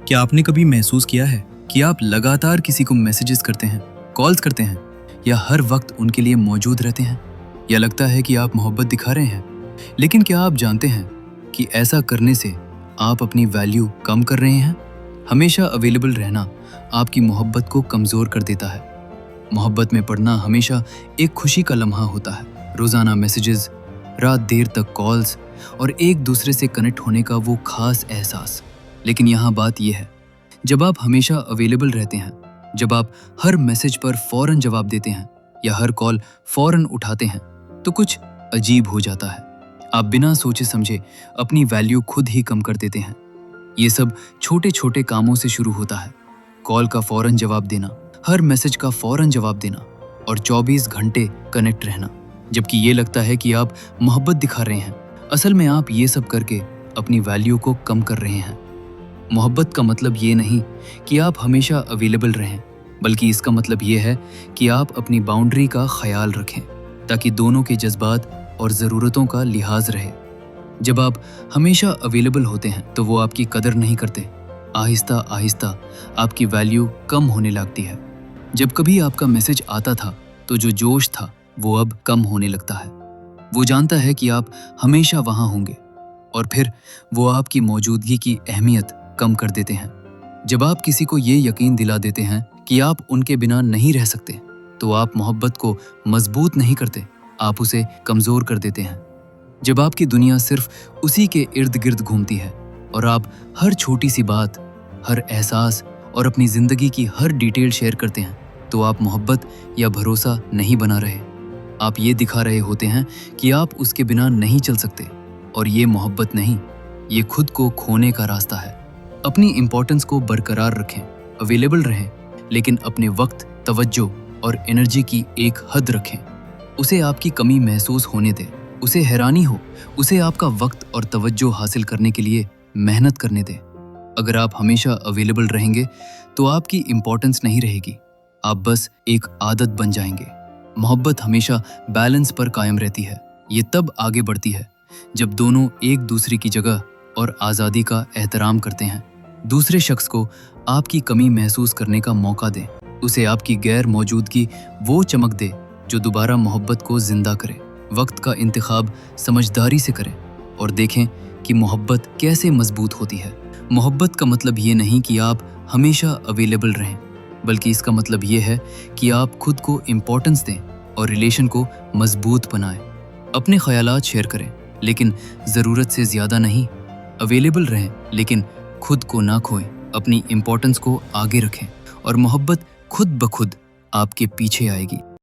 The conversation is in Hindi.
क्या आपने कभी महसूस किया है कि आप लगातार किसी को मैसेजेस करते हैं, कॉल्स करते हैं या हर वक्त उनके लिए मौजूद रहते हैं? या लगता है कि आप मोहब्बत दिखा रहे हैं, लेकिन क्या आप जानते हैं कि ऐसा करने से आप अपनी वैल्यू कम कर रहे हैं? हमेशा अवेलेबल रहना आपकी मोहब्बत को कमज़ोर कर देता है। मोहब्बत में पड़ना हमेशा एक खुशी का लम्हा होता है। रोज़ाना मैसेजेस, रात देर तक कॉल्स और एक दूसरे से कनेक्ट होने का वो खास एहसास। लेकिन यहाँ बात यह है, जब आप हमेशा अवेलेबल रहते हैं, जब आप हर मैसेज पर फौरन जवाब देते हैं या हर कॉल फौरन उठाते हैं, तो कुछ अजीब हो जाता है। आप बिना सोचे समझे अपनी वैल्यू खुद ही कम कर देते हैं। ये सब छोटे छोटे कामों से शुरू होता है। कॉल का फौरन जवाब देना, हर मैसेज का फौरन जवाब देना और 24 घंटे कनेक्ट रहना, जबकि ये लगता है कि आप मोहब्बत दिखा रहे हैं। असल में आप ये सब करके अपनी वैल्यू को कम कर रहे हैं। मोहब्बत का मतलब ये नहीं कि आप हमेशा अवेलेबल रहें, बल्कि इसका मतलब ये है कि आप अपनी बाउंड्री का ख्याल रखें, ताकि दोनों के जज्बात और ज़रूरतों का लिहाज रहे। जब आप हमेशा अवेलेबल होते हैं तो वो आपकी कदर नहीं करते। आहिस्ता आहिस्ता आपकी वैल्यू कम होने लगती है। जब कभी आपका मैसेज आता था तो जो जोश था वो अब कम होने लगता है। वो जानता है कि आप हमेशा वहाँ होंगे और फिर वो आपकी मौजूदगी की अहमियत कम कर देते हैं। जब आप किसी को ये यकीन दिला देते हैं कि आप उनके बिना नहीं रह सकते, तो आप मोहब्बत को मजबूत नहीं करते, आप उसे कमज़ोर कर देते हैं। जब आपकी दुनिया सिर्फ उसी के इर्द गिर्द घूमती है और आप हर छोटी सी बात, हर एहसास और अपनी ज़िंदगी की हर डिटेल शेयर करते हैं, तो आप मोहब्बत या भरोसा नहीं बना रहे। आप ये दिखा रहे होते हैं कि आप उसके बिना नहीं चल सकते, और ये मोहब्बत नहीं, ये खुद को खोने का रास्ता है। अपनी इम्पोर्टेंस को बरकरार रखें, अवेलेबल रहें, लेकिन अपने वक्त, तवज्जो और एनर्जी की एक हद रखें। उसे आपकी कमी महसूस होने दें, उसे हैरानी हो, उसे आपका वक्त और तवज्जो हासिल करने के लिए मेहनत करने दें। अगर आप हमेशा अवेलेबल रहेंगे तो आपकी इम्पोर्टेंस नहीं रहेगी, आप बस एक आदत बन जाएंगे। मोहब्बत हमेशा बैलेंस पर कायम रहती है। ये तब आगे बढ़ती है जब दोनों एक दूसरे की जगह और आज़ादी का एहतराम करते हैं। दूसरे शख्स को आपकी कमी महसूस करने का मौका दें, उसे आपकी गैर मौजूदगी वो चमक दे जो दोबारा मोहब्बत को जिंदा करे। वक्त का इंतखाब समझदारी से करें और देखें कि मोहब्बत कैसे मजबूत होती है। मोहब्बत का मतलब ये नहीं कि आप हमेशा अवेलेबल रहें, बल्कि इसका मतलब ये है कि आप खुद को इम्पोर्टेंस दें और रिलेशन को मजबूत बनाएं। अपने ख्यालात शेयर करें, लेकिन ज़रूरत से ज़्यादा नहीं। अवेलेबल रहें, लेकिन खुद को ना खोएं। अपनी इम्पोर्टेंस को आगे रखें और मोहब्बत खुद ब खुद आपके पीछे आएगी।